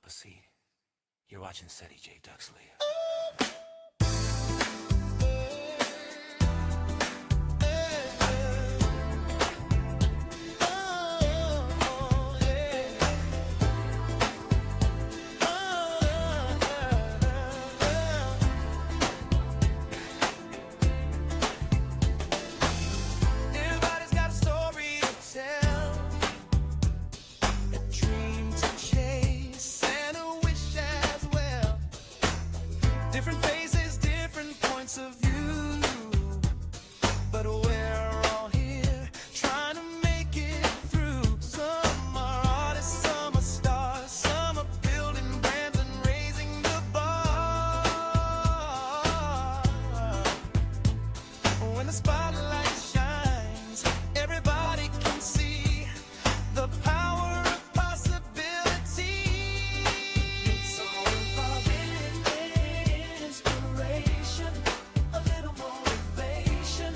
But see, you're watching Ceddyjdusk. Everybody's got a story to tell, a dream to chase, and a wish as well. Different phases, different points of view, but we're all here trying to make it through. Some are artists, some are stars, some are building brands and raising the bar. When the spotlight shines, everybody can see the power of possibility. It's all about inspiration, a little motivation,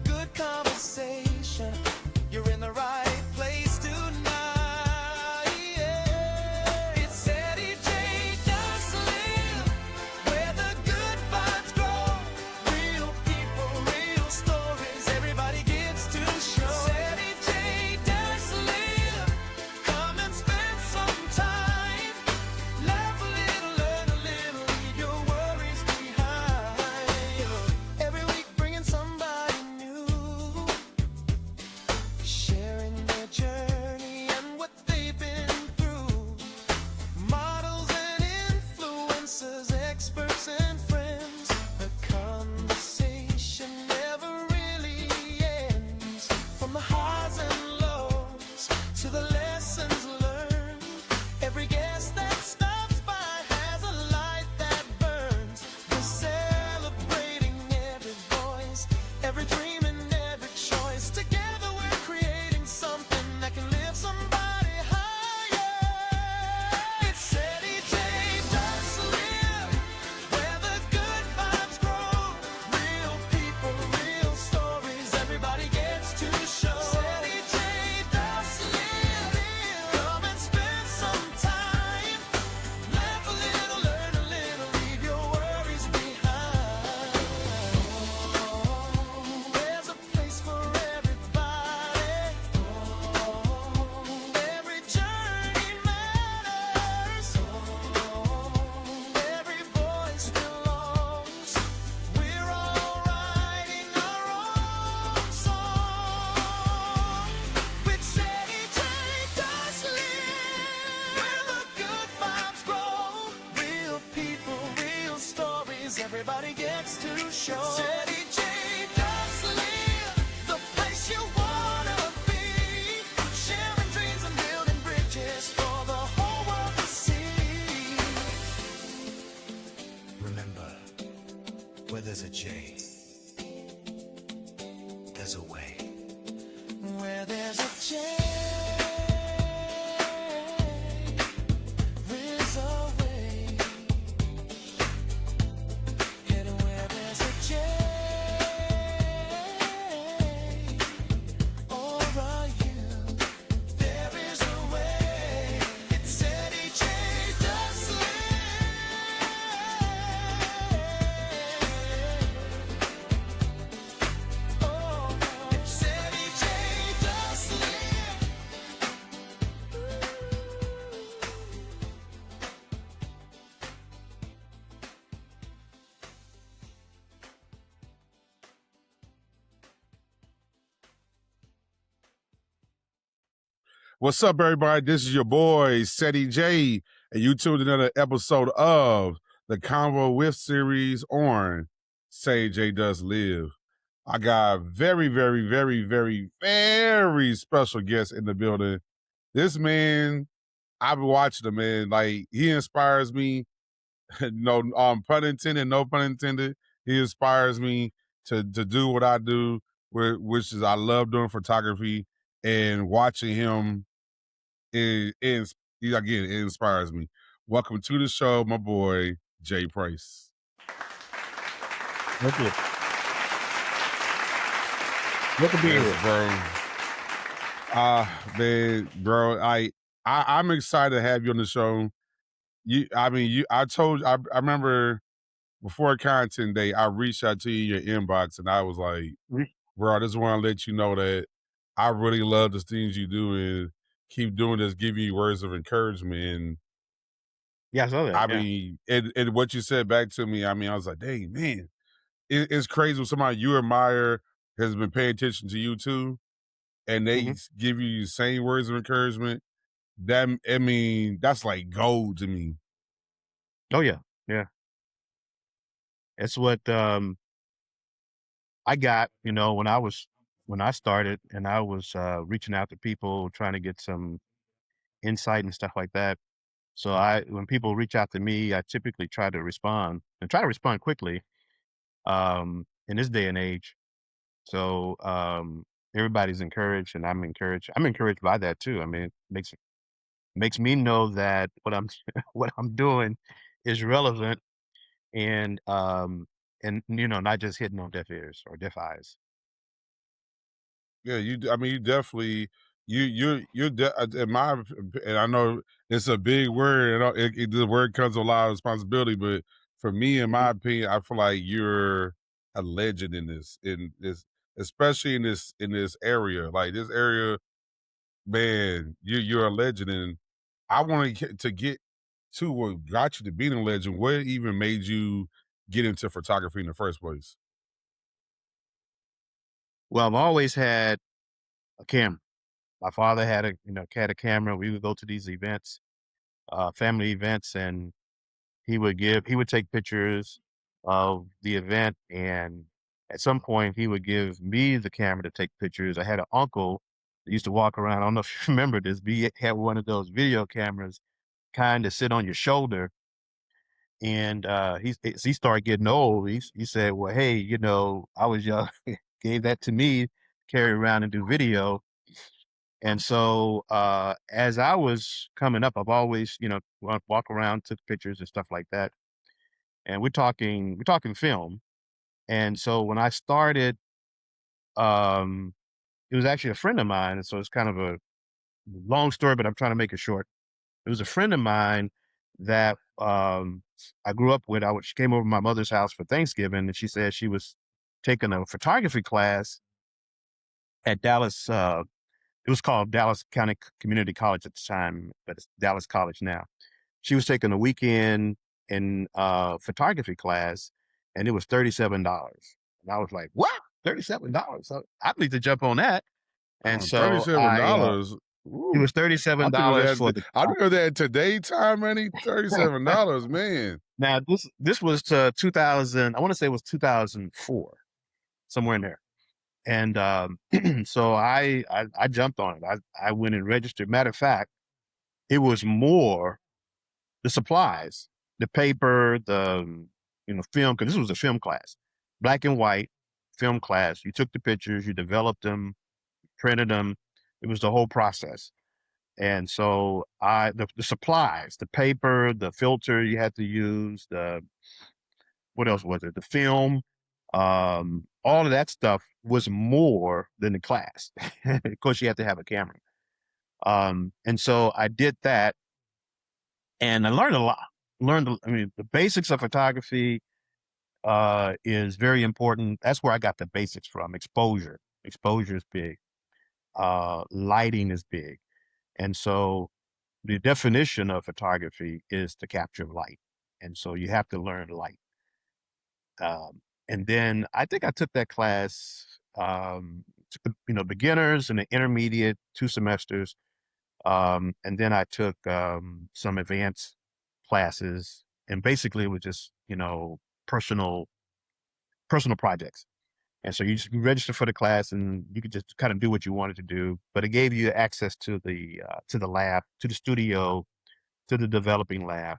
good conversation. You're in the right place tonight. Yeah. It's Ceddyjdusk Live, where the good vibes grow. Real people, real stories, everybody gets to show. Ceddyjdusk Live, come and spend some time. Laugh a little, learn a little, leave your worries behind. Every week bringing somebody new, sharing their journey and what they've been through. Models and influencers, experts and friends. The conversation never really ends. From the highs and lows to the lessons learned. Every guest that stops by has a light that burns. We're celebrating every voice, every dream and every choice. Together we're creating something that can lift somebody higher. It's Ceddyjdusk Live, where the good vibes grow. Real people, real stories, everybody gets to show. Ceddyjdusk Live, come and spend some time. Laugh a little, learn a little, leave your worries behind. There's a place for everybody. Every journey matters. Every voice belongs. We're all writing our own song. With Ceddyjdusk Live, where the good vibes grow. Real people, real stories, everybody gets to show. Ceddyjdusk Live, the place you wanna be. Sharing dreams and building bridges for the whole world to see. Remember, where there's a J, there's a way. Where there's a J, there's a way. And where there's a J, or a U, there is a way. It's Ceddyjdusk Live. Oh, it's Ceddyjdusk Live. What's up, everybody? This is your boy, Ceddy J, and you tuned in another episode of the Convo with series on Ceddyjdusk Live. I got very, very, very, very, very special guest in the building. This man, I've been watching him, man. Like, he inspires me. No, pun intended, no pun intended. He inspires me to do what I do, which is I love doing photography, and watching him again, it inspires me. Welcome to the show, my boy, Jay Price. Thank you. Good to be here, bro. Man, bro, I'm excited to have you on the show. I remember before content day, I reached out to you in your inbox and I was like, Mhm. bro, I just want to let you know that I really love the things you do and keep doing this, giving you words of encouragement. And Yeah, I saw that. I Yeah. mean, and what you said back to me, I mean, I was like, dang, man, it's crazy when somebody you admire has been paying attention to you too, and they Hmm. give you the same words of encouragement. That, I mean, that's like gold to me. Oh yeah. Yeah. It's what I got, when I started and I was reaching out to people trying to get some insight and stuff like that. So when people reach out to me, I typically try to respond and try to respond quickly in this day and age. So everybody's encouraged and I'm encouraged. I'm encouraged by that too. I mean, it makes me know that what I'm what I'm doing is relevant and not just hitting on deaf ears or deaf eyes. Yeah, I mean, you definitely, in my, and I know it's a big word, and the word comes with a lot of responsibility, but for me, in Mhm. my opinion, I feel like you're a legend in this, especially in this area, like this area, man, you're a legend, and I want to get to what got you to being a legend. What even made you get into photography in the first place? Well, I've always had a camera. My father had a camera. We would go to these events, family events, and he would take pictures of the event, and at some point he would give me the camera to take pictures. I had an uncle that used to walk around. I don't know if you remember this, but he had one of those video cameras kind of sit on your shoulder. And as he started getting old, he said, "Well, hey, I was young, gave that to me, carry around and do video." And so as I was coming up, I've always, walk around, took pictures and stuff like that. And we're talking film. And so when I started, um, it was actually a friend of mine. And so it's kind of a long story, but I'm trying to make it short. It was a friend of mine that I grew up with. She came over to my mother's house for Thanksgiving, and she said she was taking a photography class at Dallas. It was called Dallas County Community College at the time, but it's Dallas College now. She was taking a weekend in photography class, and it was $37. And I was like, "What? $37?" So I need to jump on that. And so $37. it Ooh, was I think of $37 for that. the I think of that today time money. $37, man. Now this was 2000. I want to say it was 2004, somewhere in there. And so I jumped on it. I went and registered. Matter of fact, it was more the supplies, the paper, the film, because this was a film class, black and white film class. You took the pictures, you developed them, printed them. It was the whole process. And so the supplies, the paper, the filter you had to use, the what else was it? The film, all of that stuff was more than the class. Of course, you have to have a camera. And so I did that, and I learned a lot. I mean, the basics of photography is very important. That's where I got the basics from. Exposure is big. Lighting is big, and so the definition of photography is to capture light, and so you have to learn light. And then I think I took that class, took beginners and the intermediate 2 semesters. And then I took some advanced classes, and basically it was just, personal, personal projects. And so you register for the class and you could just kind of do what you wanted to do, but it gave you access to the lab, to the studio, to the developing lab.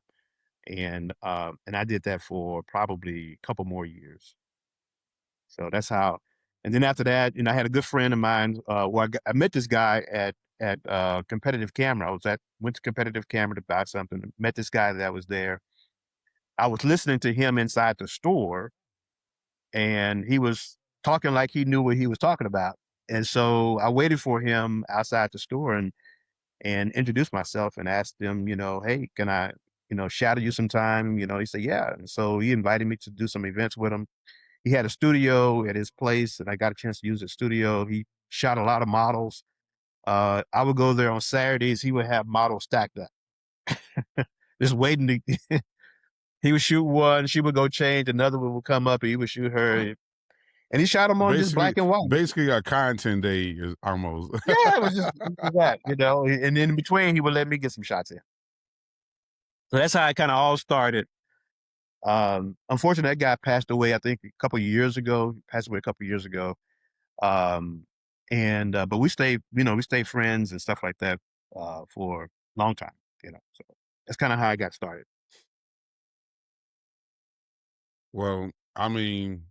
And I did that for probably a couple more years. So that's how. And then after that, I had a good friend of mine. I met this guy at Competitive Camera. Went to Competitive Camera to buy something. Met this guy that was there. I was listening to him inside the store, and he was talking like he knew what he was talking about. And so I waited for him outside the store and introduced myself and asked him, hey, can I shadow you sometime?" He said, "Yeah." And so he invited me to do some events with him. He had a studio at his place, and I got a chance to use his studio. He shot a lot of models. I would go there on Saturdays. He would have models stacked up, just waiting to. He would shoot one, she would go change, another one would come up, and he would shoot her, and he shot them on just Basically, black and white. basically a content day is almost. Yeah, it was just that, and in between, he would let me get some shots in. So that's how it kind of all started. Unfortunately, that guy passed away, I think, a couple of years ago. He passed away a couple of years ago. But we stayed friends and stuff like that for a long time. So that's kind of how I got started. Well, I mean,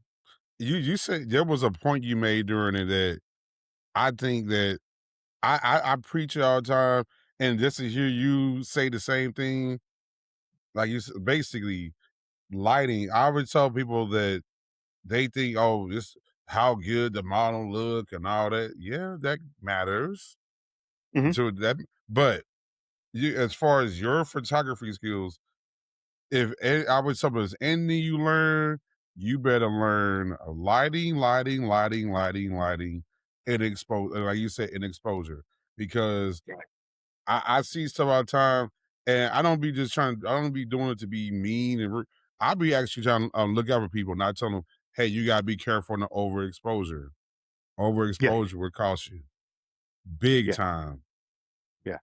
you said there was a point you made during it that I think that I preach it all the time, and just to hear you say the same thing, like basically lighting. I would tell people that they think, oh, this how good the model look and all that. Yeah, that matters Mhm. to that. But you, as far as your photography skills, I would tell if there's anything you learn, you better learn lighting, lighting, lighting, lighting, lighting, and like you said, in exposure. Because Right. I see stuff all the time, and I don't be just trying. I don't be doing it to be mean I'll be actually trying to look out for people, not telling them, "Hey, you gotta be careful on the overexposure. Yeah, Overexposure will cost you big yeah, time." yeah.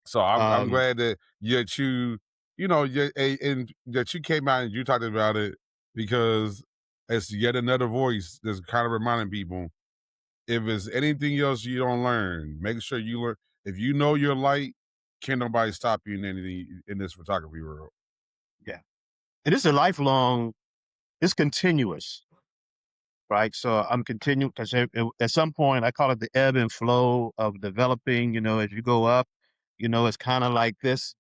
So I'm Um, glad that and that you came out and you talked about it, because it's yet another voice that's kind of reminding people, if it's anything else you don't learn, make sure you learn. If you know your light, can't nobody stop you in anything in this photography world. yeah. And it's a lifelong, it's continuous, right? So I'm continuing because at some point I call it the ebb and flow of developing. As you go up, it's kind of like this.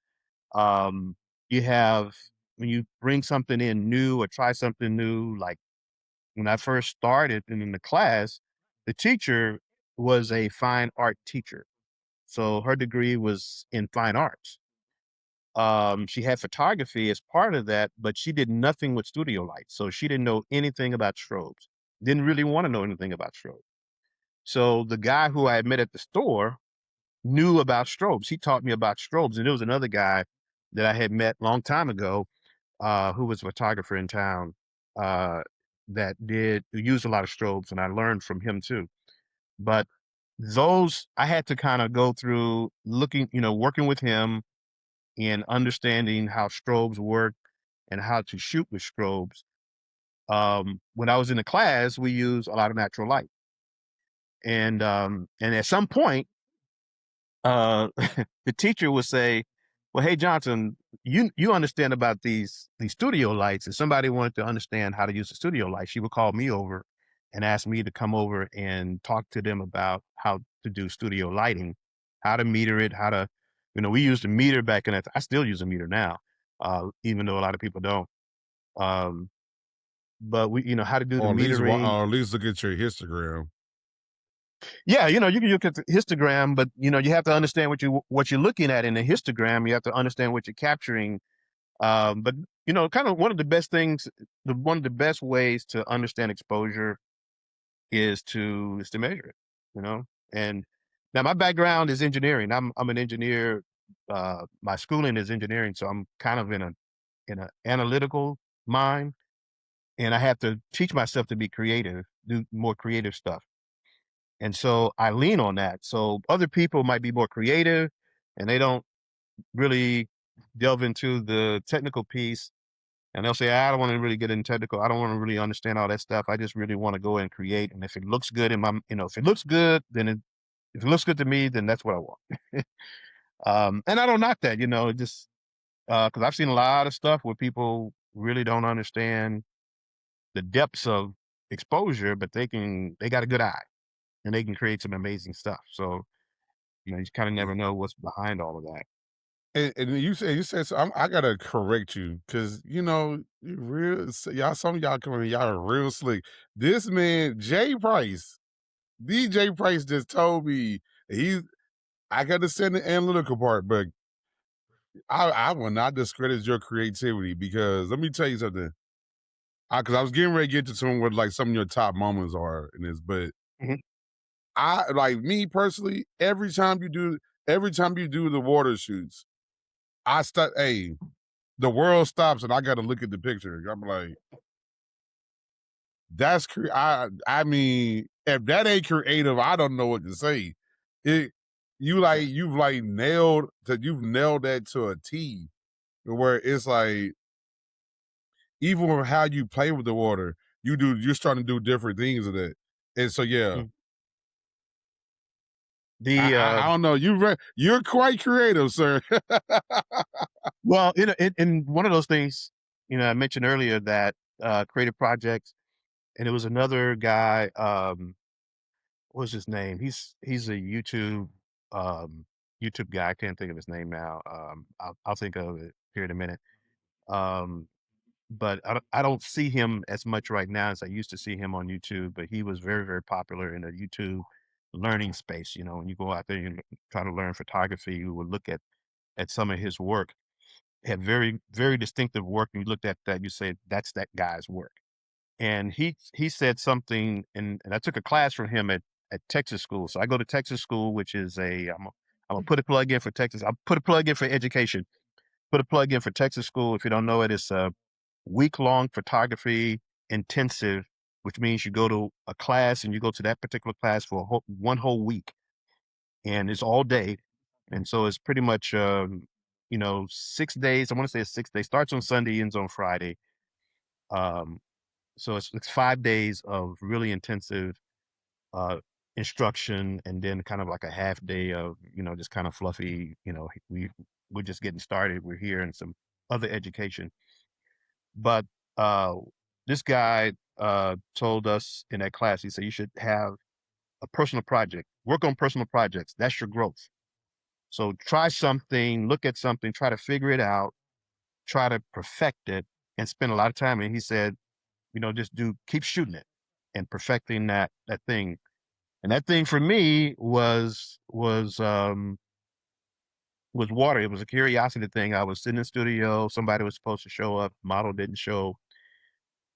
Um, you have when you bring something in new or try something new, like when I first started in the class, the teacher was a fine art teacher. So her degree was in fine arts. She had photography as part of that, but she did nothing with studio lights. So she didn't know anything about strobes. Didn't really want to know anything about strobes. So the guy who I had met at the store knew about strobes. He taught me about strobes. And there was another guy that I had met a long time ago who was a photographer in town who used a lot of strobes, and I learned from him too. But those I had to kind of go through working with him and understanding how strobes work and how to shoot with strobes. When I was in the class, we used a lot of natural light, and at some point, the teacher would say, "Well, hey Johnson, you understand about these studio lights." If somebody wanted to understand how to use a studio light, she would call me over and ask me to come over and talk to them about how to do studio lighting, how to meter it, we used a meter back in that. I still use a meter now, even though a lot of people don't. Um, but how to do the Or metering. at least look at your histogram. Yeah, you can look at the histogram, but you have to understand what you're looking at in the histogram. You have to understand what you're capturing. But kind of one of the best things, one of the best ways to understand exposure is to measure it. And now my background is engineering. I'm an engineer. My schooling is engineering, so I'm kind of in a analytical mind, and I have to teach myself to be creative, do more creative stuff. And so I lean on that. So other people might be more creative and they don't really delve into the technical piece. And they'll say, I don't want to really get into technical. I don't want to really understand all that stuff. I just really want to go and create. And if it looks good if it looks good, if it looks good to me, then that's what I want. And I don't knock that, just because I've seen a lot of stuff where people really don't understand the depths of exposure, but they got a good eye and they can create some amazing stuff. So, you kind of never know what's behind all of that. And you said so. I gotta correct you, because you real y'all. Some of y'all coming, y'all are real slick. This man, Jay Price, DJ Price, just told me he's. I got to send the analytical part, but I will not discredit your creativity because let me tell you something. Because I was getting ready to get to some what like some of your top moments are in this, but Mhm. I like me personally. Every time you do the water shoots, I start. Hey, the world stops and I got to look at the picture. I'm like, that's I mean, if that ain't creative, I don't know what to say. It you've nailed that to a T, where it's like even with how you play with the water, you're starting to do different things with it, and so yeah. Mm. The I don't know. You're quite creative, sir. Well, in one of those things, I mentioned earlier that creative projects, and it was another guy. What was his name? He's a um, YouTube guy. I can't think of his name now. I'll think of it here in a minute. Um, but I don't see him as much right now as I used to see him on YouTube. But he was very, very popular in the YouTube learning space. When you go out there and try to learn photography, you would look at some of his work. Had very, very distinctive work. And you looked at that, you said that's that guy's work. And he said something, and I took a class from him at Texas School. So I go to Texas School, which is I'm gonna put a plug in for Texas. I'll put a plug in for education. Put a plug in for Texas School. If you don't know it, it's a week-long photography intensive, which means you go to a class and you go to that particular class for one whole week, and it's all day. And so it's pretty much 6 days. I want to say it's 6 days. Starts on Sunday, ends on Friday. Um, so it's 5 days of really intensive uh, instruction, and then kind of like a half day of just kind of fluffy. We're just getting started. We're here and some other education. But uh, this guy told us in that class, he said you should have a personal project. Work on personal projects. That's your growth. So try something, look at something, try to figure it out, try to perfect it, and spend a lot of time. And he said, just keep shooting it and perfecting that thing. And that thing for me was water. It was a curiosity thing. I was sitting in the studio. Somebody was supposed to show up. Model didn't show,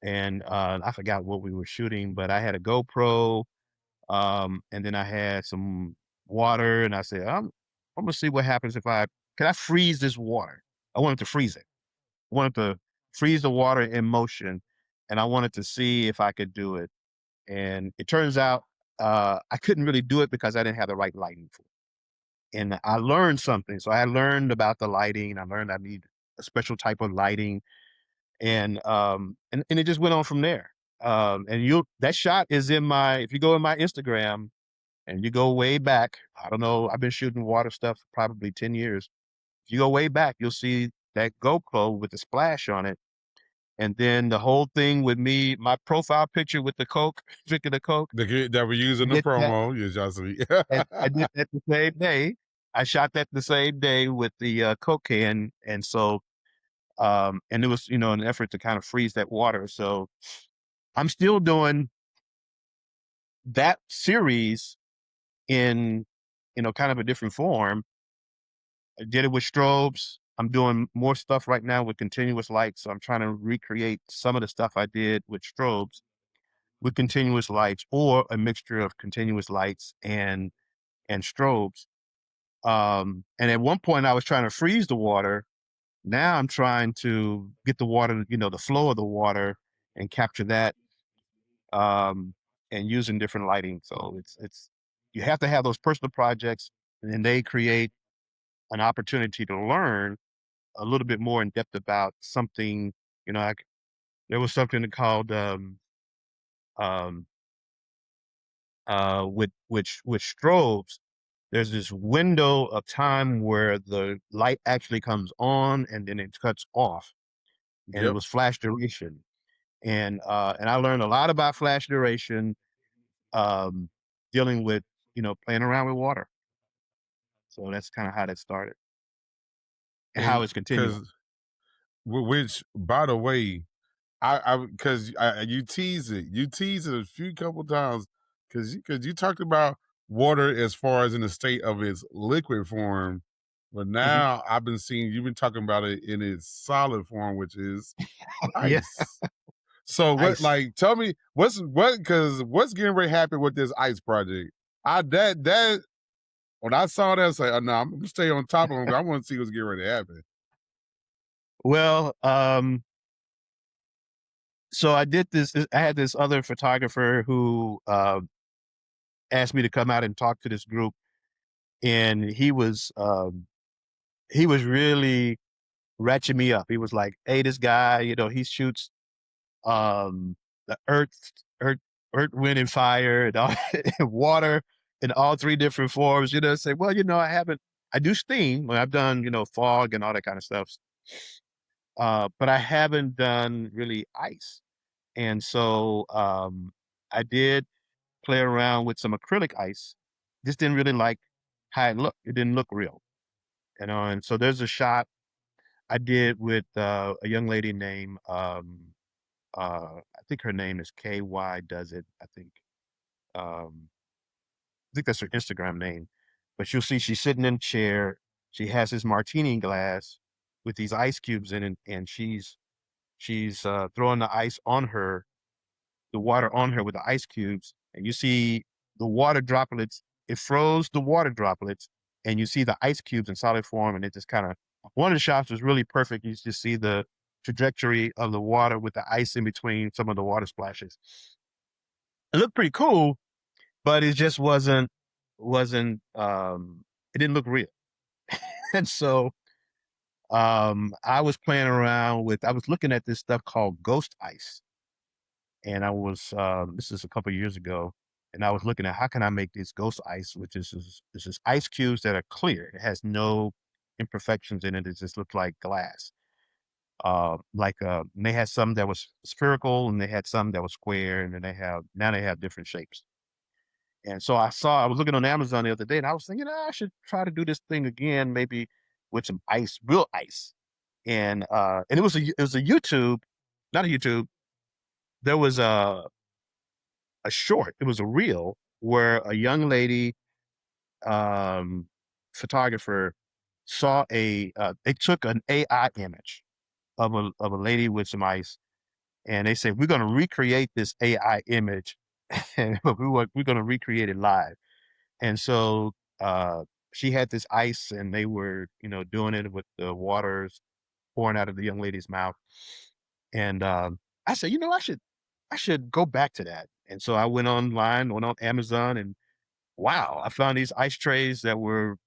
and I forgot what we were shooting. But I had a GoPro, and then I had some water, and I said, I'm gonna see what happens if can I freeze this water? I wanted to freeze it. I wanted to freeze the water in motion, and I wanted to see if I could do it. And it turns out I couldn't really do it because I didn't have the right lighting for it. And I learned something. So I learned about the lighting. I learned I need a special type of lighting, and it just went on from there. And that shot is if you go in my Instagram and you go way back, I don't know, I've been shooting water stuff for probably 10 years. If you go way back, you'll see that GoPro with the splash on it. And then the whole thing with me, my profile picture with the Coke, drinking the Coke. The kid that we're using the Did that, promo, yes, y'all see. and I did that the same day. I shot that the same day with the Coke can. And so, and it was, an effort to kind of freeze that water. So I'm still doing that series in, kind of a different form. I did it with strobes. I'm doing more stuff right now with continuous lights. So I'm trying to recreate some of the stuff I did with strobes with continuous lights, or a mixture of continuous lights and strobes. And at one point I was trying to freeze the water. Now I'm trying to get the water, the flow of the water, and capture that, um, and using different lighting. So it's you have to have those personal projects, and they create an opportunity to learn a little bit more in depth about something. There was something called um, with strobes. There's this window of time where the light actually comes on and then it cuts off, and it Yep. was flash duration. And I learned a lot about flash duration, um, dealing with playing around with water. So that's kind of how that started and how And it's continuing. because which by the way, because you tease it a few couple times because you talked about water as far as in the state of its liquid form, But Mhm. now I've been seeing you've been talking about it in its solid form, which is Yeah, ice. So what? ice. Like, tell me because what's getting ready to happen with this ice project? I that when I saw that, I was like, oh, no, I'm gonna stay on top of them. I want to see what's getting ready to happen. Well, so I did this. I had this other photographer who asked me to come out and talk to this group, and he was really ratcheting me up. He was like, "Hey, this guy, he shoots the earth, wind, and fire, and, all, and water in all three different forms." Say, well, I haven't. I do steam. I've done, fog and all that kind of stuff. But I haven't done really ice. And so I did play around with some acrylic ice. Just didn't really like how it looked. It didn't look real, And so there's a shot I did with a young lady named I think her name is KY Does It. I think that's her Instagram name. But you'll see she's sitting in a chair. She has this martini glass with these ice cubes in it, and she's throwing the water on her with the ice cubes, and you see the water droplets. It froze the water droplets, and you see the ice cubes in solid form, and it just kind of one of the shots was really perfect. You just see the trajectory of the water with the ice in between some of the water splashes. It looked pretty cool, but it just wasn't it didn't look real. And so I was playing around with I was looking at this stuff called ghost ice. And I was this is a couple of years ago, and I was looking at how can I make this ghost ice, which is just ice cubes that are clear. It has no imperfections in it. It just looks like glass. And they had some that was spherical, and they had some that was square, and then they have different shapes. And so I was looking on Amazon the other day, and I was thinking, I should try to do this thing again, maybe with some ice, real ice. And it was a YouTube, not a YouTube. There was a short. It was a reel where a young lady um, photographer saw they took an AI image of a lady with some ice, and they said we're going to recreate this AI image, and we're going to recreate it live. And so she had this ice, and they were doing it with the waters pouring out of the young lady's mouth, and I said, I should go back to that. And so I went on Amazon, and wow, I found these ice trays that were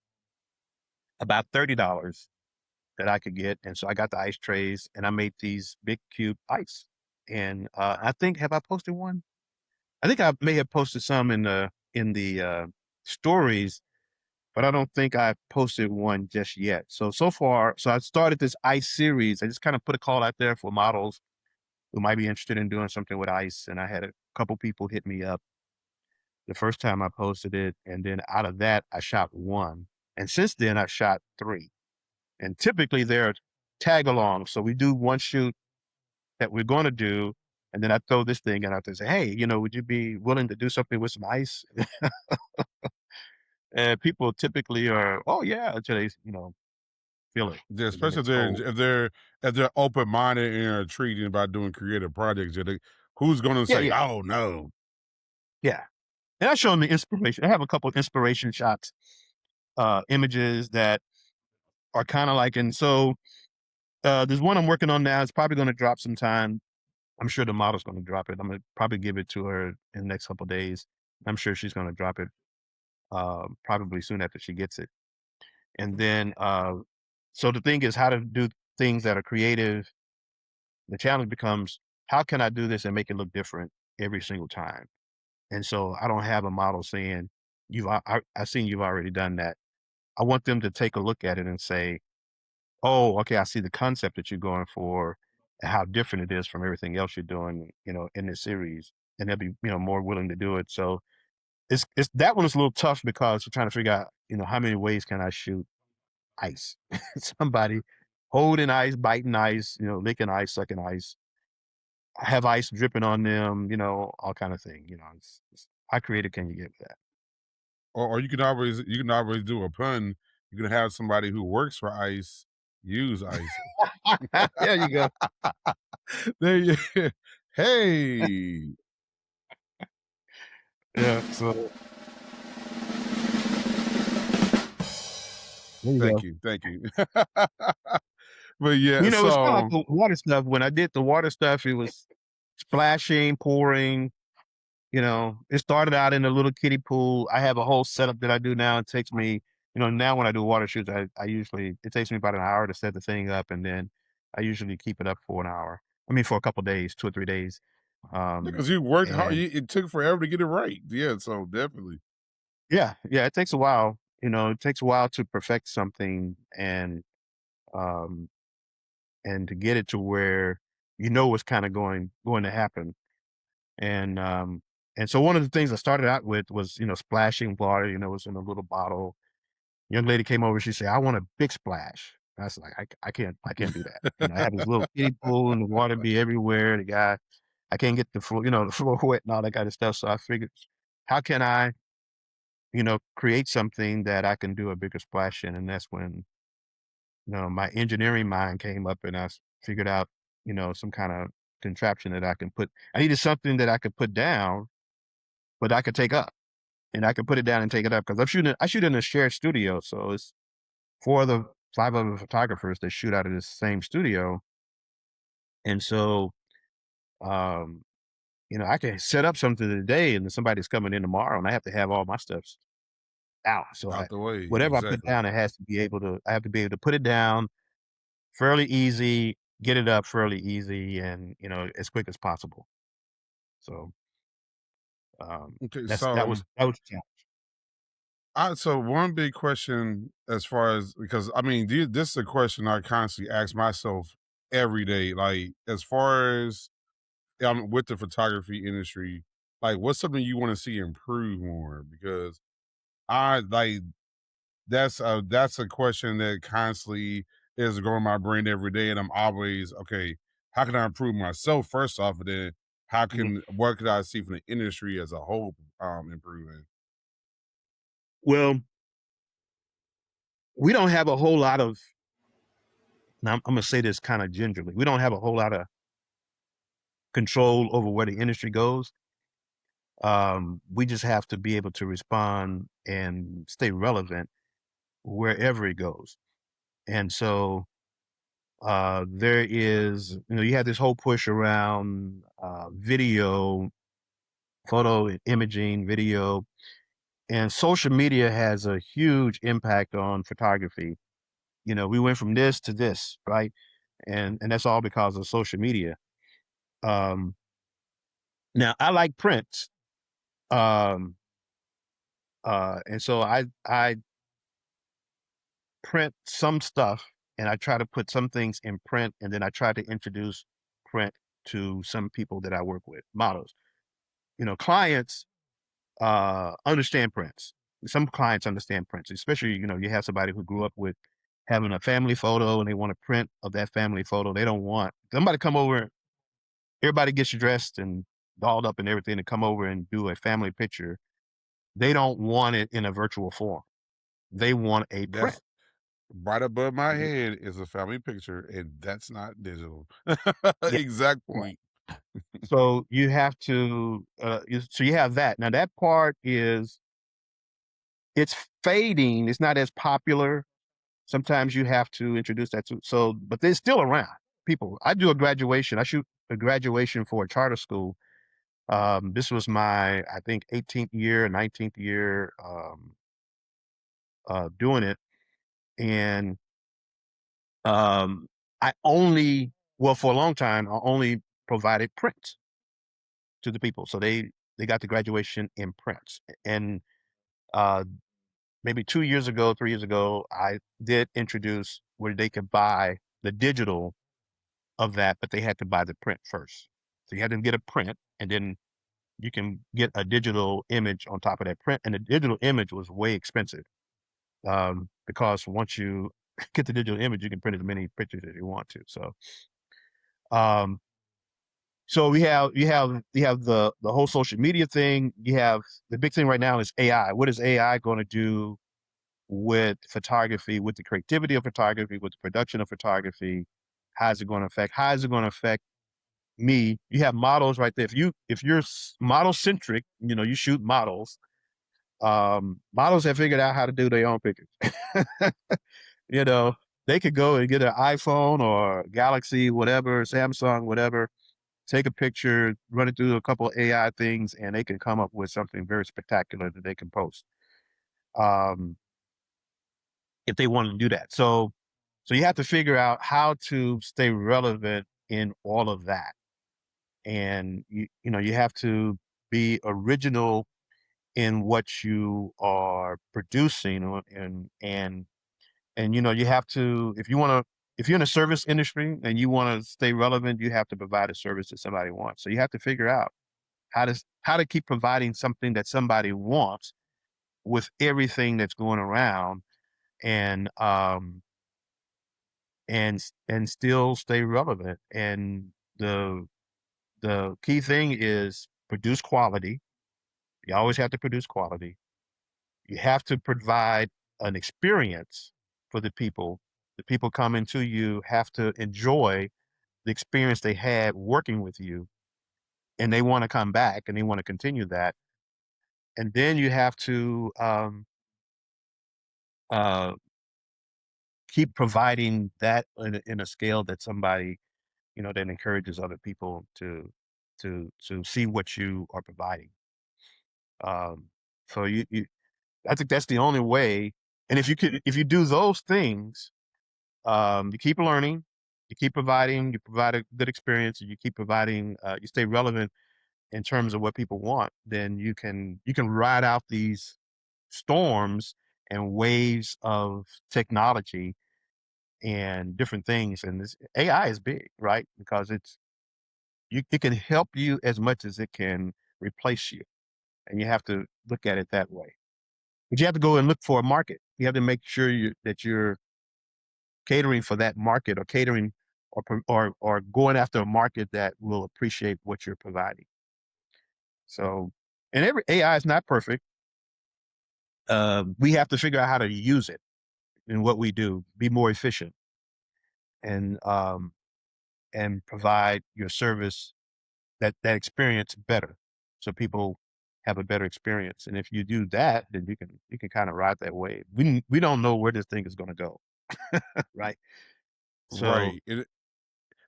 about $30 that I could get. And so I got the ice trays, and I made these big cube ice. And I think have I posted one? I think I may have posted some in the stories, but I don't think I posted one just yet. So far, so I started this ice series. I just kind of put a call out there for models who might be interested in doing something with ice. And I had a couple people hit me up the first time I posted it, and then out of that, I shot one. And since then, I've shot three. And typically they're tag along. So we do one shoot that we're going to do, and then I throw this thing out there and say, hey, would you be willing to do something with some ice? And people typically are, oh yeah, until they, feel it. Yeah, And then especially it's cold. if they're open minded and are intrigued about doing creative projects. Who's going to Yeah, say, yeah, "Oh no"? yeah. And I show them the inspiration. I have a couple of inspiration shots, images that are kind of like, and so there's one I'm working on now. It's probably going to drop sometime. I'm sure the model's going to drop it. I'm going to probably give it to her in the next couple of days. I'm sure she's going to drop it probably soon after she gets it. And then, so the thing is how to do things that are creative. The challenge becomes how can I do this and make it look different every single time? And so I don't have a model saying I've seen you've already done that. I want them to take a look at it and say, oh, okay, I see the concept that you're going for and how different it is from everything else you're doing, in this series. And they'll be, more willing to do it. So it's that one is a little tough because you're trying to figure out, how many ways can I shoot ice? Somebody holding ice, biting ice, licking ice, sucking ice, have ice dripping on them, all kind of thing. How creative can you get with that? Or you can always do a pun You can have somebody who works for ICE use ICE. There you go. There you hey. Yeah. So there you Thank go. you. Thank you. But yeah, You know, it's kind of like so the water stuff. When I did the water stuff, it was splashing, pouring. You know, it started out in a little kiddie pool. I have a whole setup that I do now. It takes me, now when I do water shoots, I usually, it takes me about an hour to set the thing up. And then I usually keep it up for an hour. I mean, for a couple days, 2 or 3 days. because you worked hard, And it took forever to get it right. Yeah, so definitely. yeah, it takes a while. It takes a while to perfect something um, and to get it to where what's kind of going to happen. And and so one of the things I started out with was splashing water. It was in a little bottle. Young lady came over. She said, "I want a big splash." I was like, I can't do that. I have this little kiddie pool and the water be everywhere. The guy, I can't get the floor, the floor wet and all that kind of stuff. So I figured, how can I, create something that I can do a bigger splash in? And that's when, my engineering mind came up and figured out, some kind of contraption that I can put. I needed something that I could put down, but I could take up. And I could put it down and take it up because I shoot in a shared studio. So it's 5 other photographers that shoot out of this same studio. And so, um, I can set up something today and then somebody's coming in tomorrow and I have to have all my stuff out. So Out the way. whatever I put Exactly. down, I have to be able to put it down fairly easy, get it up fairly easy and, as quick as possible. So, Okay, that was the challenge. so one big question as far as because I mean this is a question I constantly ask myself every day. Like as far as with the photography industry, like what's something you want to see improve more? Because I like that's a question that constantly is going in my brain every day, and I'm always okay. How can I improve myself first off, and then Mhm. what could I see from the industry as a whole improving? Well, we don't have a whole lot of, now I'm going to say this kind of gingerly. We don't have a whole lot of control over where the industry goes. We just have to be able to respond and stay relevant wherever it goes. And so there is, you have this whole push around video, photo, imaging, video, and social media has a huge impact on photography. We went from this to this, right? And that's all because of social media. Um, Now I like prints. Um, and so I print some stuff and I try to put some things in print and then I try to introduce print to some people that I work with, models. Clients understand prints. Some clients understand prints, especially, you have somebody who grew up with having a family photo and they want a print of that family photo. They don't want somebody come over, everybody gets dressed and dolled up and everything to come over and do a family picture. They don't want it in a virtual form. They want a print. That's right above my head is a family picture, and that's not digital. Yeah. Exact Right. point. So you have to, so you have that. Now that part it's fading. It's not as popular. Sometimes you have to introduce that to, so, but they're still around. People, I do a graduation. I shoot a graduation for a charter school. This was my, I think, 18th year, 19th year, doing it. And, um, well, for a long time, I only provided prints to the people. So they got the graduation in prints. And uh, maybe 2 years ago, 3 years ago, I did introduce where they could buy the digital of that, but they had to buy the print first. So you had to get a print, and then you can get a digital image on top of that print. And the digital image was way expensive because once you get the digital image, you can print as many pictures as you want to. Um, So you have the whole social media thing. You have the big thing right now is AI. What is AI going to do with photography, with the creativity of photography, with the production of photography. How is it going to affect me? You have models right there. If you're model centric, you shoot models. Models have figured out how to do their own pictures. you know, they could go and get an iPhone or Galaxy, whatever, Samsung, whatever, take a picture, run it through a couple of AI things, and they can come up with something very spectacular that they can post. Um, if they want to do that. So you have to figure out how to stay relevant in all of that. And you have to be original in what you are producing and you have to if you're in a service industry and you want to stay relevant, you have to provide a service that somebody wants. So you have to figure out how to keep providing something that somebody wants with everything that's going around and and still stay relevant. And the key thing is produce quality. You always have to produce quality. You have to provide an experience for the people. The people coming to you have to enjoy the experience they had working with you, and they want to come back and they want to continue that. And then you have to uh, keep providing that in a scale that somebody that encourages other people to see what you are providing. Um, so I think that's the only way. And if you do those things, you keep learning, you keep providing, you provide a good experience, and you keep providing, you stay relevant in terms of what people want, then you can ride out these storms and waves of technology and different things. And this AI is big, right? Because it can help you as much as it can replace you. And you have to look at it that way. But you have to go and look for a market. You have to make sure that you're catering for that market, or catering or going after a market that will appreciate what you're providing. So, and every AI is not perfect. We have to figure out how to use it in what we do, be more efficient, and provide your service that experience better, so people have a better experience. And if you do that, then you can kind of ride that wave. We don't know where this thing is going to go, right? So Right.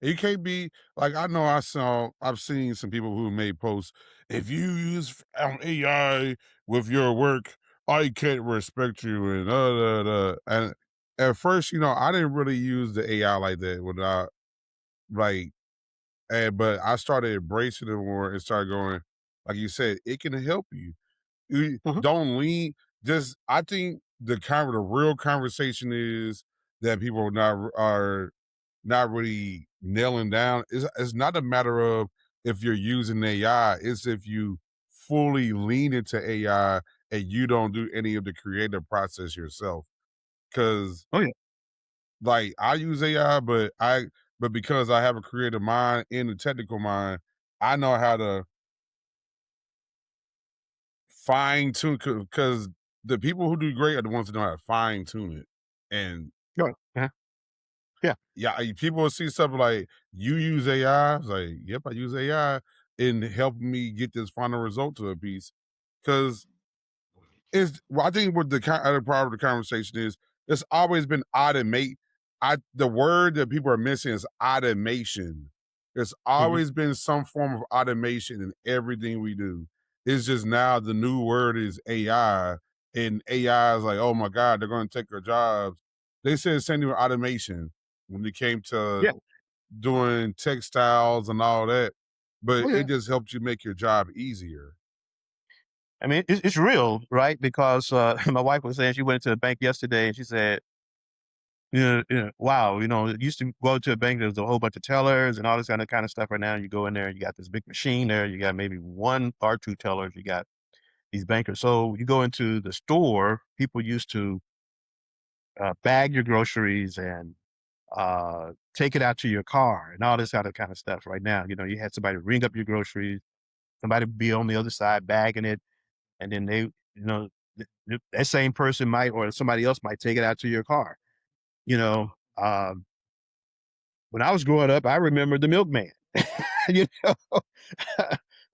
You can't be like I know I've seen some people who made posts. If you use AI with your work, I can't respect you and and at first, I didn't really use the AI like that when I like but I started embracing it more and started going, like you said, it can help you. You mhm, don't lean. Just I think the real conversation is that people are not really nailing down. It's not a matter of if you're using AI. It's if you fully lean into AI and you don't do any of the creative process yourself. Because oh yeah, like I use AI, but because I have a creative mind and a technical mind, I know how to fine tune because the people who do great are the ones that know how to fine tune it. And sure, yeah. yeah, people will see something like you use AI. It's like, yep, I use AI in helping me get this final result to a piece. Because I think what the other part of the conversation is, it's always been automate. The word that people are missing is automation. There's Mhm. always been some form of automation in everything we do. It's just now the new word is AI, and AI is like, oh my God, they're going to take our jobs. They said the same thing with automation when it came to Yeah. doing textiles and all that, but Oh it yeah. just helped you make your job easier. I mean, it's real, right? Because my wife was saying she went to the bank yesterday and she said, wow, it used to go to a bank, there's a whole bunch of tellers and all this kind of stuff. Right now, you go in there, you got this big machine there, you got maybe one or two tellers, you got these bankers. So you go into the store, people used to bag your groceries and take it out to your car and all this other kind of stuff. Right now, you had somebody ring up your groceries, somebody be on the other side bagging it, and then they, that same person might, or somebody else might take it out to your car. You know, when I was growing up, I remember the milkman. you know,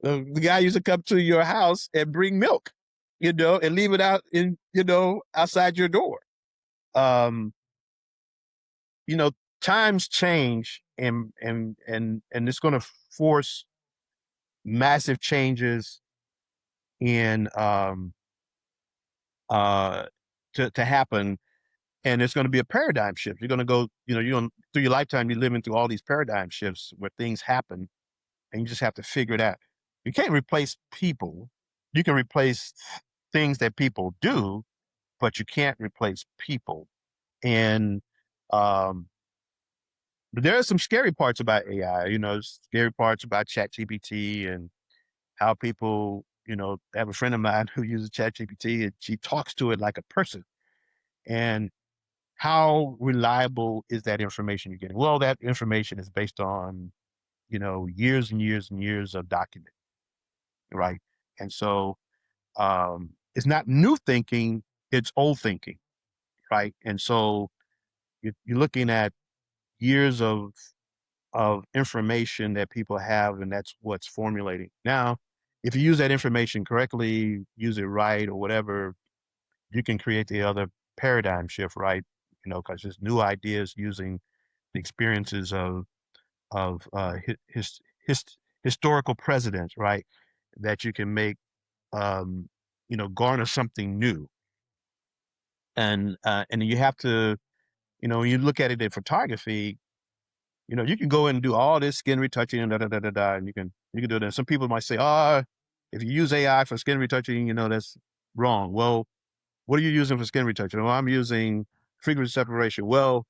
the guy used to come to your house and bring milk, and leave it out outside your door. Um, Times change, and it's going to force massive changes in to happen, and it's going to be a paradigm shift. You're going to go, you're going through your lifetime, you're living through all these paradigm shifts where things happen, and you just have to figure it out. You can't replace people. You can replace things that people do, but you can't replace people. And but there are some scary parts about AI, scary parts about ChatGPT and how people, I have a friend of mine who uses ChatGPT and she talks to it like a person. And how reliable is that information you're getting? Well, that information is based on, years and years and years of document, right? And so it's not new thinking, it's old thinking, right? And so you're looking at years of information that people have, and that's what's formulating. Now, if you use that information correctly, use it right or whatever, you can create the other paradigm shift, right? Because there's new ideas using the experiences of historical presidents, right? That you can make, garner something new. And you have to, when you look at it in photography, you can go in and do all this skin retouching and and you can do that. Some people might say, if you use AI for skin retouching, that's wrong. Well, what are you using for skin retouching? Well, I'm using frequency separation. Well,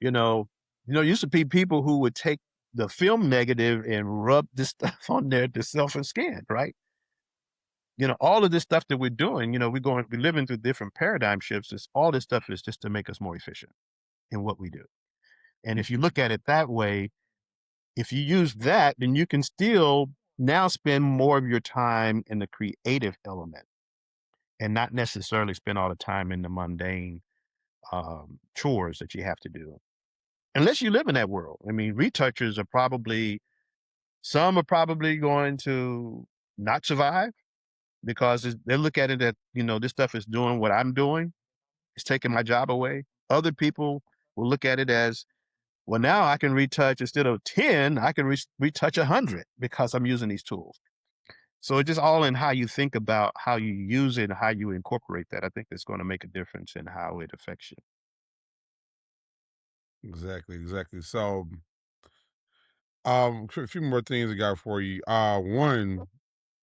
used to be people who would take the film negative and rub this stuff on there to soften skin, right? All of this stuff that we're doing, we're living through different paradigm shifts. All this stuff is just to make us more efficient in what we do. And if you look at it that way, if you use that, then you can still now spend more of your time in the creative element and not necessarily spend all the time in the mundane chores that you have to do. Unless you live in that world. I mean, retouchers some are probably going to not survive because they look at it that, this stuff is doing what I'm doing. It's taking my job away. Other people will look at it as, well, now I can retouch instead of 10, I can retouch 100 because I'm using these tools. So it's just all in how you think about how you use it and how you incorporate that. I think it's going to make a difference in how it affects you. Exactly. So, a few more things I got for you. One,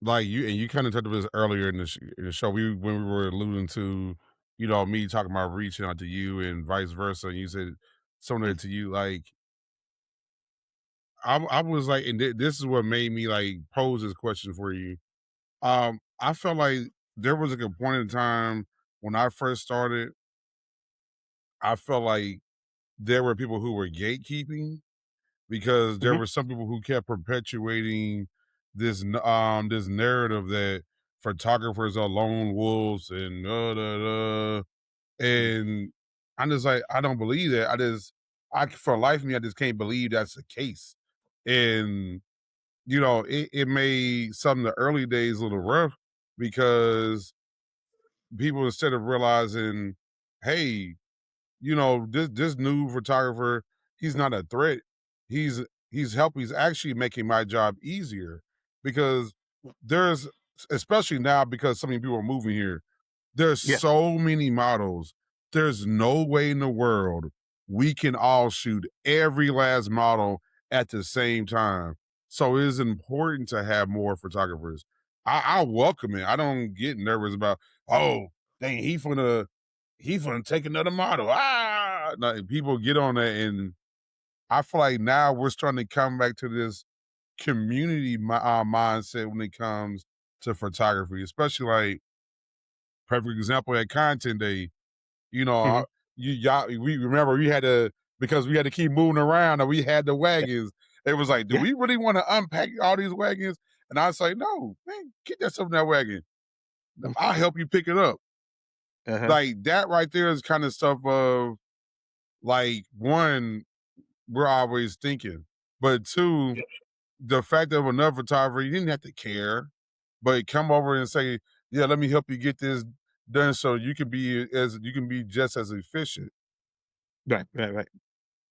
like you kind of talked about this earlier in the show. When we were alluding to, me talking about reaching out to you and vice versa, and you said something to you. Like, I was like, and this is what made me like pose this question for you. I felt like there was like a point in time when I first started. I felt like there were people who were gatekeeping because there Mhm. were some people who kept perpetuating this narrative that photographers are lone wolves and and I'm just like, I don't believe that. I for life of me, I just can't believe that's the case. And it made some of the early days a little rough because people, instead of realizing, hey, this new photographer, he's not a threat. He's he's actually making my job easier because there's, especially now because so many people are moving here, there's Yeah. so many models. There's no way in the world we can all shoot every last model at the same time. So it is important to have more photographers. I welcome it. I don't get nervous about, oh, dang, he's gonna take another model. Like, people get on that, and I feel like now we're starting to come back to this community mindset when it comes to photography, especially like perfect example at Content Day. You know, Mhm. we remember we had to, because we had to keep moving around and we had the Yeah. wagons. It was like, do Yeah. we really want to unpack all these wagons? And I was like, no, man, get that stuff in that wagon. Mhm. I'll help you pick it up. Like that right there is kind of stuff of like one, we're always thinking, but two, the fact that another photographer, you didn't have to care, but come over and say, yeah, let me help you get this done so you can be just as efficient. Right.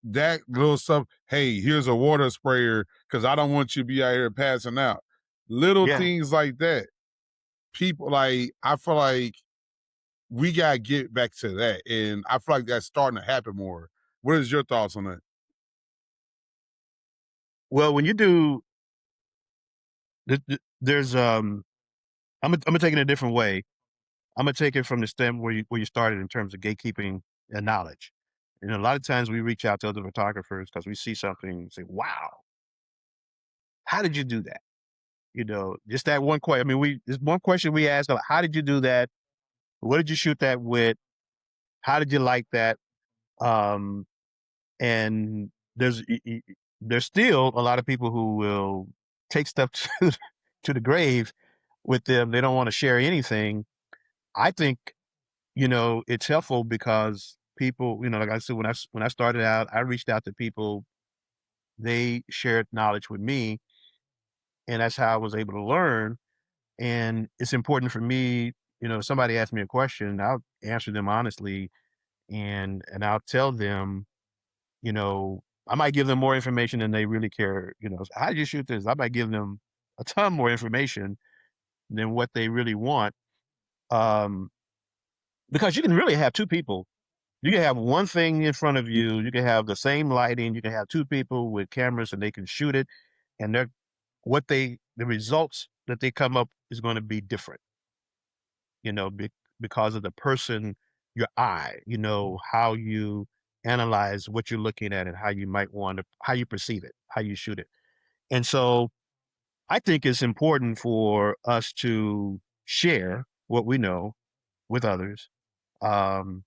That little stuff, hey, here's a water sprayer because I don't want you to be out here passing out. Little Yeah. things like that. People like, I feel like we gotta get back to that. And I feel like that's starting to happen more. What is your thoughts on that? Well, when you do, there's I'm gonna take it a different way. I'm gonna take it from the stem where you started in terms of gatekeeping and knowledge. You know, a lot of times we reach out to other photographers because we see something and say, "Wow, how did you do that?" You know, just that one question. I mean, there's one question we ask: "How did you do that? What did you shoot that with? How did you like that?" Um, and there's still a lot of people who will take stuff to the grave with them. They don't want to share anything. I think, you know, it's helpful because people, you know, like I said, when I started out, I reached out to people. They shared knowledge with me, and that's how I was able to learn. And it's important for me, you know, if somebody asks me a question, I'll answer them honestly, and I'll tell them, you know, I might give them more information than they really care. You know, how did you shoot this? I might give them a ton more information than what they really want. Um, because you can really have two people. You can have one thing in front of you. You can have the same lighting. You can have two people with cameras and they can shoot it. And the results that they come up is going to be different, you know, because of the person, your eye, you know, how you analyze what you're looking at and how you might want to, how you perceive it, how you shoot it. And so I think it's important for us to share what we know with others. Um,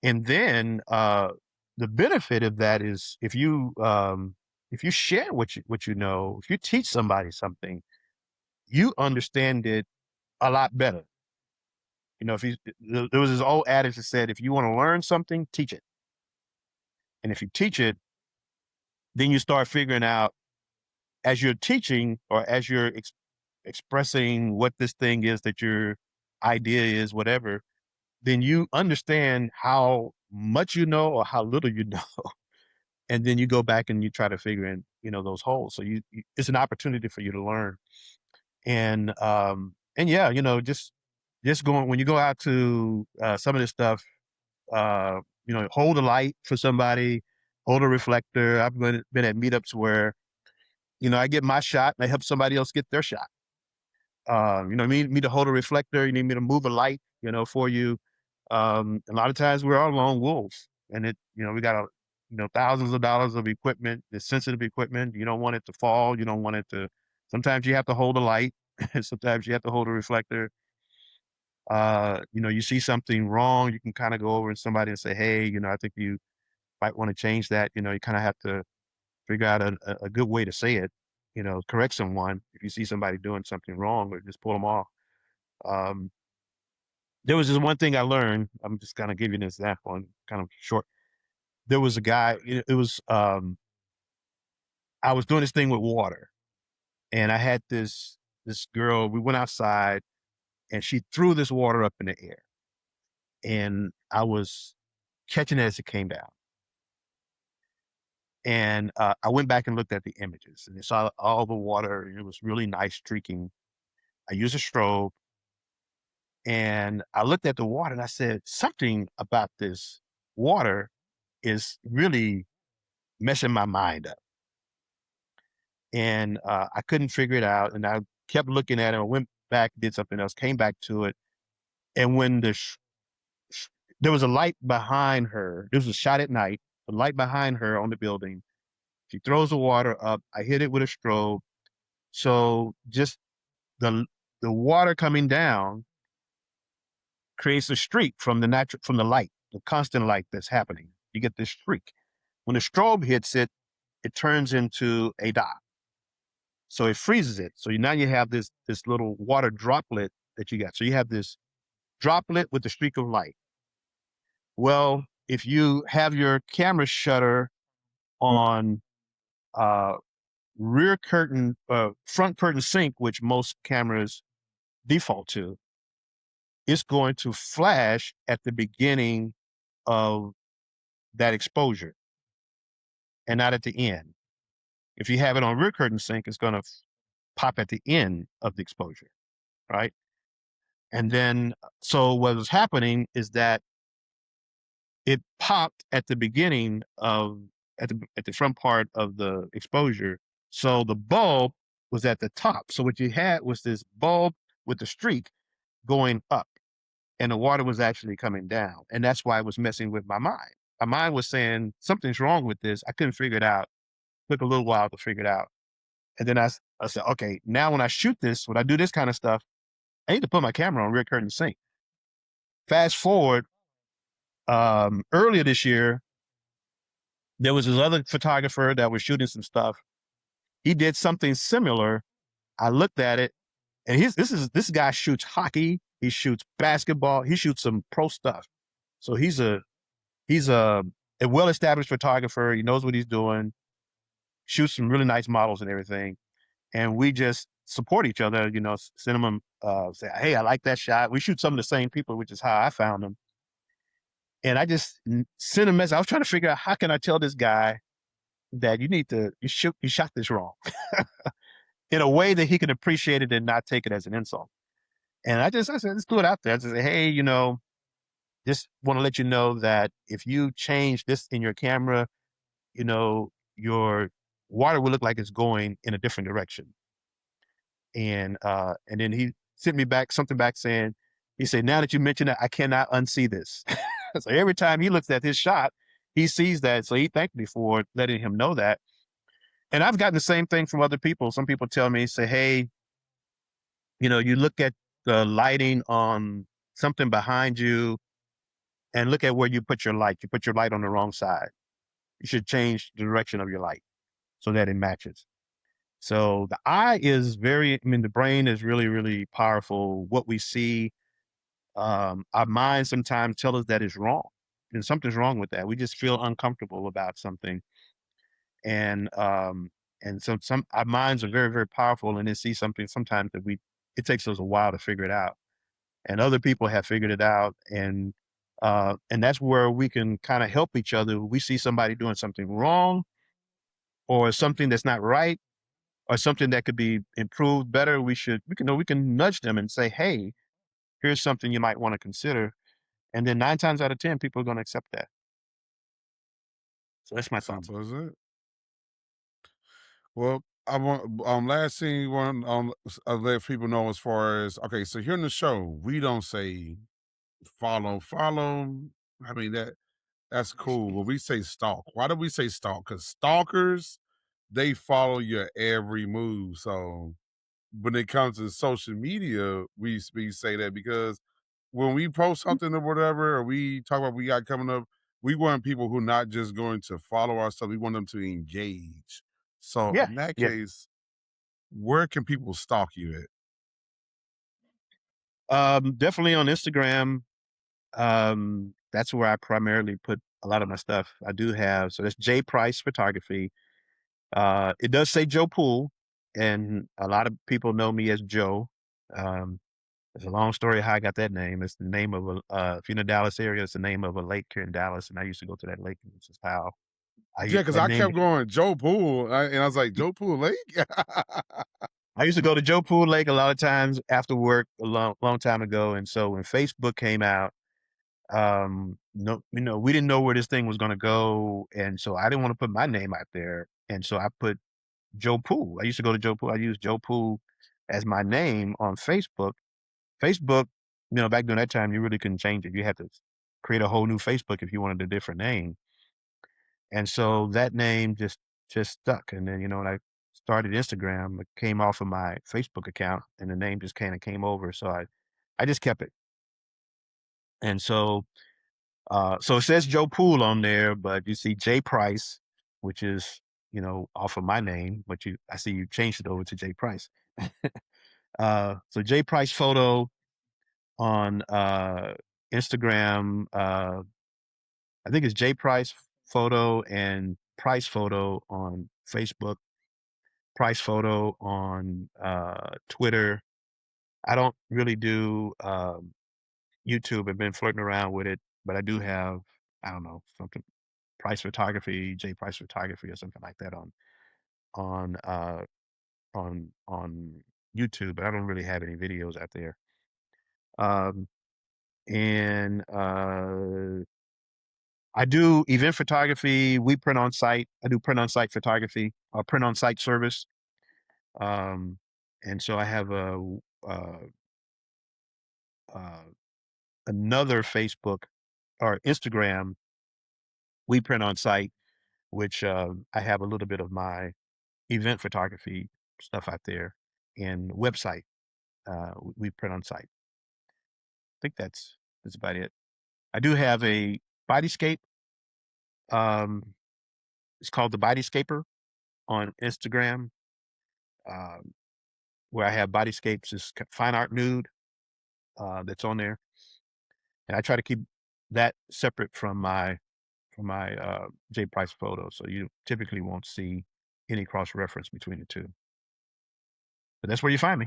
and then the benefit of that is if you share what you know, if you teach somebody something, you understand it a lot better. You know, there was this old adage that said, if you want to learn something, teach it. And if you teach it, then you start figuring out as you're teaching or as you're expressing what this thing is that your idea is, whatever, then you understand how much you know or how little you know. And then you go back and you try to figure in, you know, those holes. So it's an opportunity for you to learn. And yeah, you know, just going, when you go out to some of this stuff, you know, hold a light for somebody, hold a reflector. I've been at meetups where, you know, I get my shot and I help somebody else get their shot. You know, me to hold a reflector, you need me to move a light, you know, for you. A lot of times we're all lone wolves and you know, we got you know, thousands of dollars of equipment, it's sensitive equipment. You don't want it to fall. You don't want it to, sometimes you have to hold a light. Sometimes you have to hold a reflector. You know, you see something wrong, you can kind of go over to somebody and say, hey, you know, I think you might want to change that. You know, you kind of have to figure out a good way to say it, you know, correct someone if you see somebody doing something wrong or just pull them off. Um, there was just one thing I learned. I'm just kind of giving you an example and kind of short. There was a guy, it was, I was doing this thing with water and I had this girl, we went outside and she threw this water up in the air and I was catching it as it came down. And I went back and looked at the images and I saw all the water. It was really nice streaking. I used a strobe and I looked at the water and I said, something about this water is really messing my mind up. And I couldn't figure it out. And I kept looking at it. I went back, did something else, came back to it. And when there was a light behind her, this was a shot at night, the light behind her on the building. She throws the water up. I hit it with a strobe. So just the the water coming down creates a streak from the light, the constant light that's happening. You get this streak. When the strobe hits it, it turns into a dot. So it freezes it. So now you have this little water droplet that you got. So you have this droplet with a streak of light. Well, if you have your camera shutter on front curtain sync, which most cameras default to, it's going to flash at the beginning of that exposure and not at the end. If you have it on rear curtain sync, it's going to pop at the end of the exposure, right? And then, so what was happening is that it popped at the beginning of at the front part of the exposure. So the bulb was at the top. So what you had was this bulb with the streak going up, and the water was actually coming down. And that's why it was messing with my mind. My mind was saying something's wrong with this. I couldn't figure it out. Took a little while to figure it out. And then I said, okay, now when I shoot this, when I do this kind of stuff, I need to put my camera on rear curtain sync. Fast forward, earlier this year, there was this other photographer that was shooting some stuff. He did something similar. I looked at it, and this guy shoots hockey. He shoots basketball. He shoots some pro stuff. So he's a well-established photographer. He knows what he's doing. Shoots some really nice models and everything. And we just support each other. Send him say, hey, I like that shot. We shoot some of the same people, which is how I found them. And I just sent a message. I was trying to figure out, how can I tell this guy that you shot this wrong in a way that he can appreciate it and not take it as an insult. And I said, let's do it out there. I said, hey, just want to let you know that if you change this in your camera, your water will look like it's going in a different direction. And then he sent me something back saying, he said, now that you mentioned that, I cannot unsee this. So every time he looks at his shot, he sees that. So he thanked me for letting him know that. And I've gotten the same thing from other people. Some people tell me, say, hey, you look at the lighting on something behind you and look at where you put your light. You put your light on the wrong side. You should change the direction of your light so that it matches. So the eye is the brain is really, really powerful. What we see, our minds sometimes tell us that is wrong, and something's wrong with that. We just feel uncomfortable about something. And so our minds are very, very powerful, and they see something sometimes that it takes us a while to figure it out. And other people have figured it out, and that's where we can kind of help each other. We see somebody doing something wrong, or something that's not right, or something that could be improved better. We can nudge them and say, hey, here's something you might want to consider. And then 9 times out of 10, people are going to accept that. So that's my thoughts. Simple as it. Well, I want last thing you want let people know as far as, okay, so here in the show, we don't say follow. I mean that's cool, but we say stalk. Why do we say stalk? Because stalkers, they follow your every move. So when it comes to social media, we say that because when we post something or whatever, or we talk about what we got coming up, we want people who not just going to follow our stuff. We want them to engage. So Yeah, in that yeah. case, where can people stalk you at? Definitely on Instagram. That's where I primarily put a lot of my stuff. I do have, so that's J Price Photography. It does say Joe Pool, and a lot of people know me as Joe. It's a long story how I got that name. It's the name of if you're in the Dallas area, it's the name of a lake here in Dallas, and I used to go to that lake, and it's just how Yeah, because that I name. kept going Joe Pool, and I was like, Joe Pool Lake? I used to go to Joe Pool Lake a lot of times after work a long time ago. And so when Facebook came out, no, we didn't know where this thing was going to go. And so I didn't want to put my name out there. And so I put Joe Pool. I used to go to Joe Pool. I used Joe Pool as my name on Facebook. Facebook, back during that time, you really couldn't change it. You had to create a whole new Facebook if you wanted a different name. And so that name just stuck. And then, when I started Instagram, it came off of my Facebook account, and the name just kind of came over. So I just kept it. And so so it says Joe Pool on there, but you see J Price, which is, off of my name, but I see you changed it over to J Price. So J Price Photo on Instagram. I think it's J Price Photo and Price Photo on Facebook. Price Photo on Twitter. I don't really do YouTube. I've been flirting around with it, but I do have, I don't know, something Price Photography, J Price Photography, or something like that on uh on YouTube. But I don't really have any videos out there. Um, and I do event photography. We print on site. I do print on site photography, print on site service. Um, and so I have uh, uh, another Facebook or Instagram. We print on site, which I have a little bit of my event photography stuff out there, and website. We print on site. I think that's about it. I do have a bodyscape. Um, it's called the Bodyscaper on Instagram, um, where I have bodyscapes. Is fine art nude that's on there, and I try to keep that separate from my J Price photo, so you typically won't see any cross reference between the two. But that's where you find me.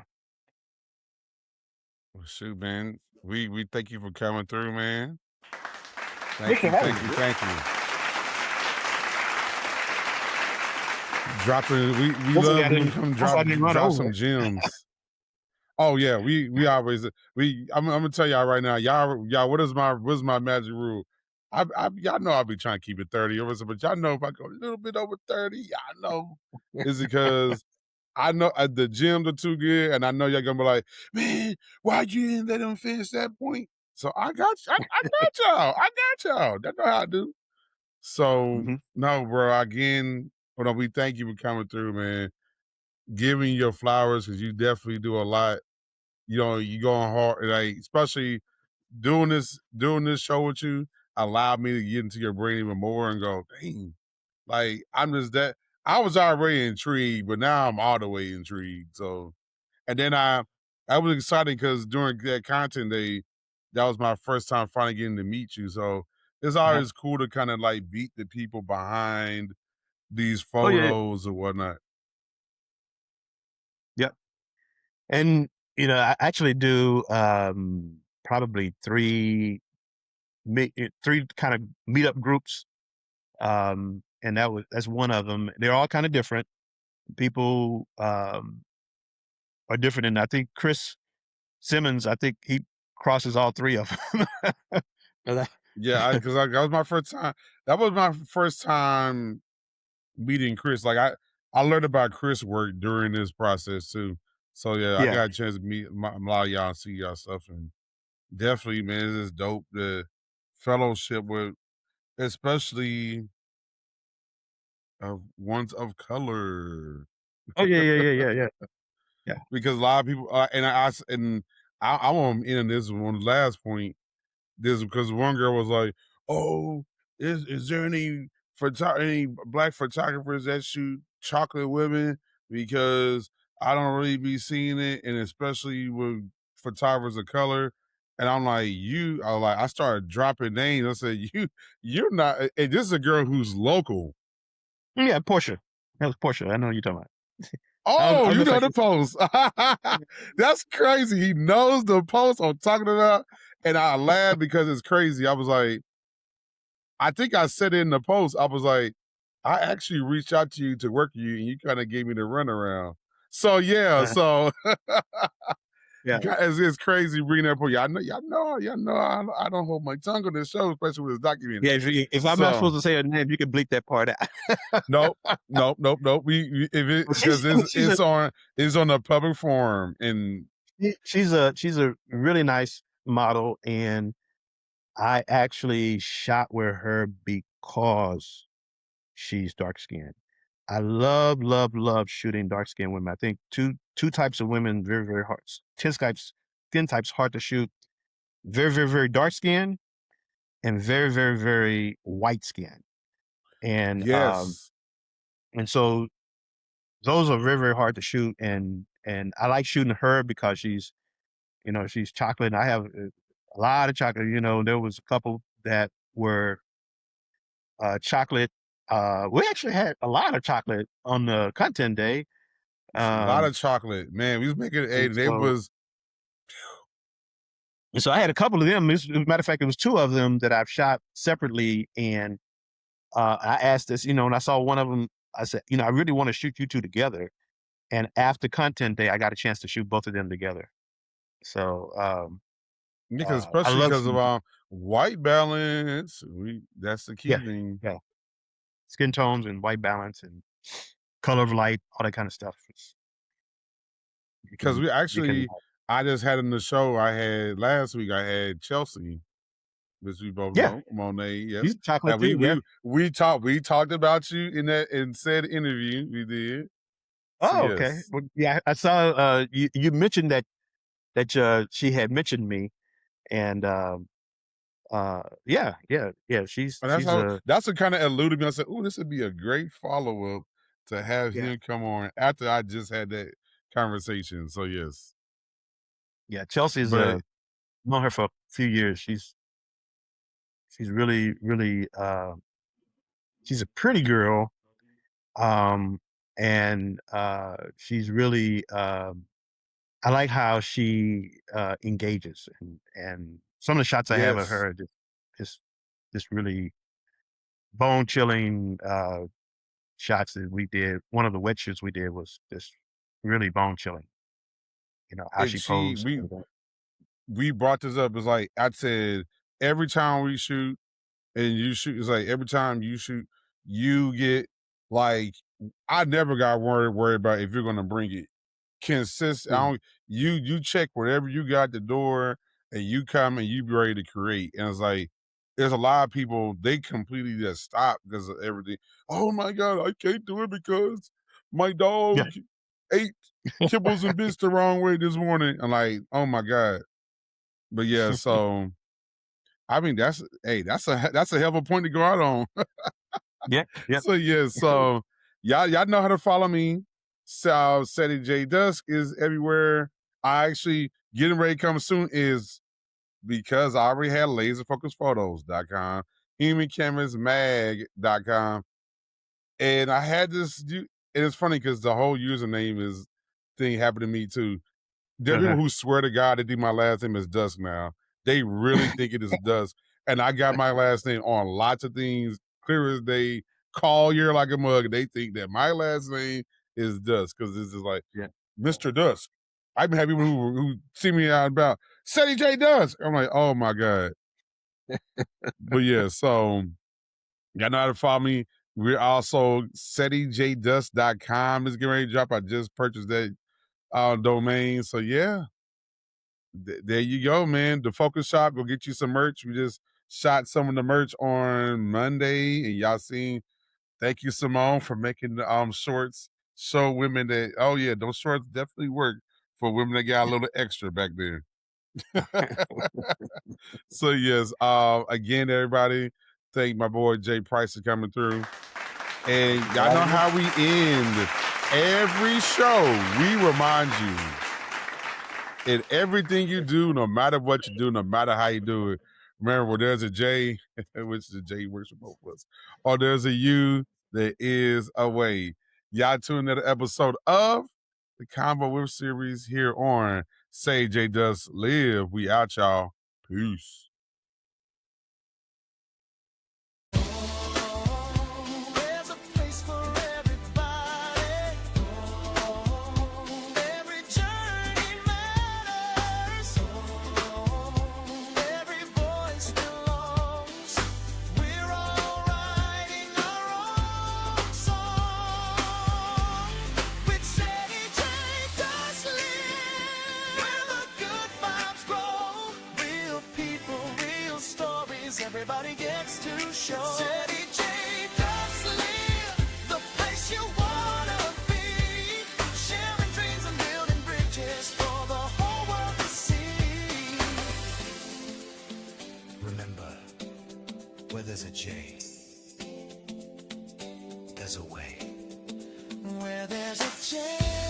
Well, shoot, man. We thank you for coming through, man. Thanks for having me. Thank you. Dropping, we Hopefully love when you come I didn't run drop over. some gems. Oh yeah, we always I'm gonna tell y'all right now, y'all. What's my magic rule? Y'all know I'll be trying to keep it 30 or something, but y'all know if I go a little bit over 30, y'all know is because I know the gems are too good, and I know y'all gonna be like, man, why you didn't let them finish that point? So I got y'all. I got y'all. That's how I do. So no, bro. Again, we thank you for coming through, man. Giving your flowers because you definitely do a lot. You know, you going hard, like especially doing this show with you allowed me to get into your brain even more and go, dang, like I'm just that. I was already intrigued, but now I'm all the way intrigued. So, and then I was excited because during that content day, that was my first time finally getting to meet you. So it's always cool to kind of like beat the people behind these photos or whatnot. Yep. And I actually do probably three kind of meetup groups. And that's one of them. They're all kind of different. People are different, and I think Chris Simmons, I think he crosses all three of them. Yeah, because that was my first time. That was my first time meeting Chris. Like I learned about Chris' work during this process too. So yeah, I got a chance to meet a lot of y'all and see y'all stuff, and definitely, man, it's just dope the fellowship with, especially of ones of color. Oh yeah. Because a lot of people, I want to end this one last point. This because one girl was like, "Oh, is there any any black photographers that shoot chocolate women? Because I don't really be seeing it, and especially with photographers of color." And I'm like, I started dropping names. I said, you're not. And this is a girl who's local. Yeah, Portia. That was Portia. I know what you're talking about. Oh, you know the post. That's crazy. He knows the post I'm talking about. And I laughed because it's crazy. I was like, I think I said it in the post. I was like, I actually reached out to you to work with you, and you kind of gave me the runaround. So yeah, Yeah. it's crazy bringing that up. Y'all know. I don't hold my tongue on this show, especially with this documentary. Yeah, if I'm not supposed to say her name, you can bleep that part out. Nope. Because it's on a public forum, and she's a really nice model, and I actually shot with her because she's dark skinned. I love shooting dark skinned women. I think two types of women very, very hard. Thin types hard to shoot. Very, very, very dark skinned and very, very, very white skinned. And yes, and so those are very, very hard to shoot. And I like shooting her because she's You know, she's chocolate. I have a lot of chocolate. You know, there was a couple that were chocolate. We actually had a lot of chocolate on the content day. A lot Um, of chocolate, man. We was making and and they so, was and so I had a couple of them. As a matter of fact, it was two of them that I've shot separately. And I asked this, you know, and I saw one of them. I said, you know, I really want to shoot you two together. And after content day, I got a chance to shoot both of them together. So because I especially love because of shooting. white balance. That's the key Yeah, thing. yeah. Skin tones and white balance and color of light, all that kind of stuff. You Because can we you can actually, I just had in the show I had last week. I had Chelsea, which we both yeah. know, Monet. Yep. She's chocolate And too. Yeah. we talked about you in that in said interview. We did. So Oh, okay. yes, Well, yeah, I saw you mentioned that she had mentioned me, and yeah, and she's a that's what kind of eluded me. I said, "Oh, this would be a great follow up to have yeah, him come on after I just had that conversation." So yes, yeah. Chelsea's but known her for a few years. She's really really she's a pretty girl. Um and she's really I like how she engages, and some of the shots I have of yes, her are just just really bone chilling shots that we did. One of the wet shoots we did was just really bone chilling. You know how and she she posed. we brought this up. It's like I said, every time we shoot and you shoot, it's like every time you shoot, you get like I never got worried about if you're gonna bring it consistent. I Mhm. don't, you check whatever you got at the door and you come and you be ready to create. And it's like there's a lot of people they completely just stop because of everything. Oh my god, I can't do it because my Yeah, dog ate kibbles and bits the wrong way this morning. I'm like, oh my god. But yeah, so I mean that's a hell of a point to go out on. yeah, yeah. So yeah, so y'all know how to follow me. So Ceddyjdusk is everywhere. I actually getting ready to come soon is because I already had laserfocusphotos.com, humancanvasmag.com, and I had this and it's funny because the whole username is thing happened to me too. There are people Uh-huh. who swear to God they think my last name is Dusk now. They really think it is Dusk. And I got my last name on lots of things, clear as day, call year like a mug. They think that my last name is Dusk because this is like Yeah. Mr. Dusk. I've been having people who see me out about Ceddy J Dusk. I'm like, oh my God. But yeah, so y'all know how to follow me. We're also Ceddyjdusk.com is getting ready to drop. I just purchased that domain. So yeah, there you go, man. The Focus Shop will get you some merch. We just shot some of the merch on Monday, and y'all seen. Thank you, Simone, for making the shorts. Show women that yeah, those shorts definitely work for women that got a little extra back there. So yes, again, everybody, thank my boy Jay Price for coming through. And y'all know how we end every show. We remind you in everything you do, no matter what you do, no matter how you do it. Remember, where there's a J, which the J works for both of us, or there's a U, there is a way. Y'all tune in to the episode of the Convo With series here on Say J Does Live. We out, y'all. Peace. There's a place for everybody. Every journey matters. Every voice belongs. We're all writing our own song. With Ceddyjdusk live, where the good vibes grow. Real people, real stories. Everybody gets to show. Ceddyjdusk live, the place you wanna be. Sharing dreams and building bridges for the whole world to see. Remember, where there's a J, there's a way. Where there's a chance.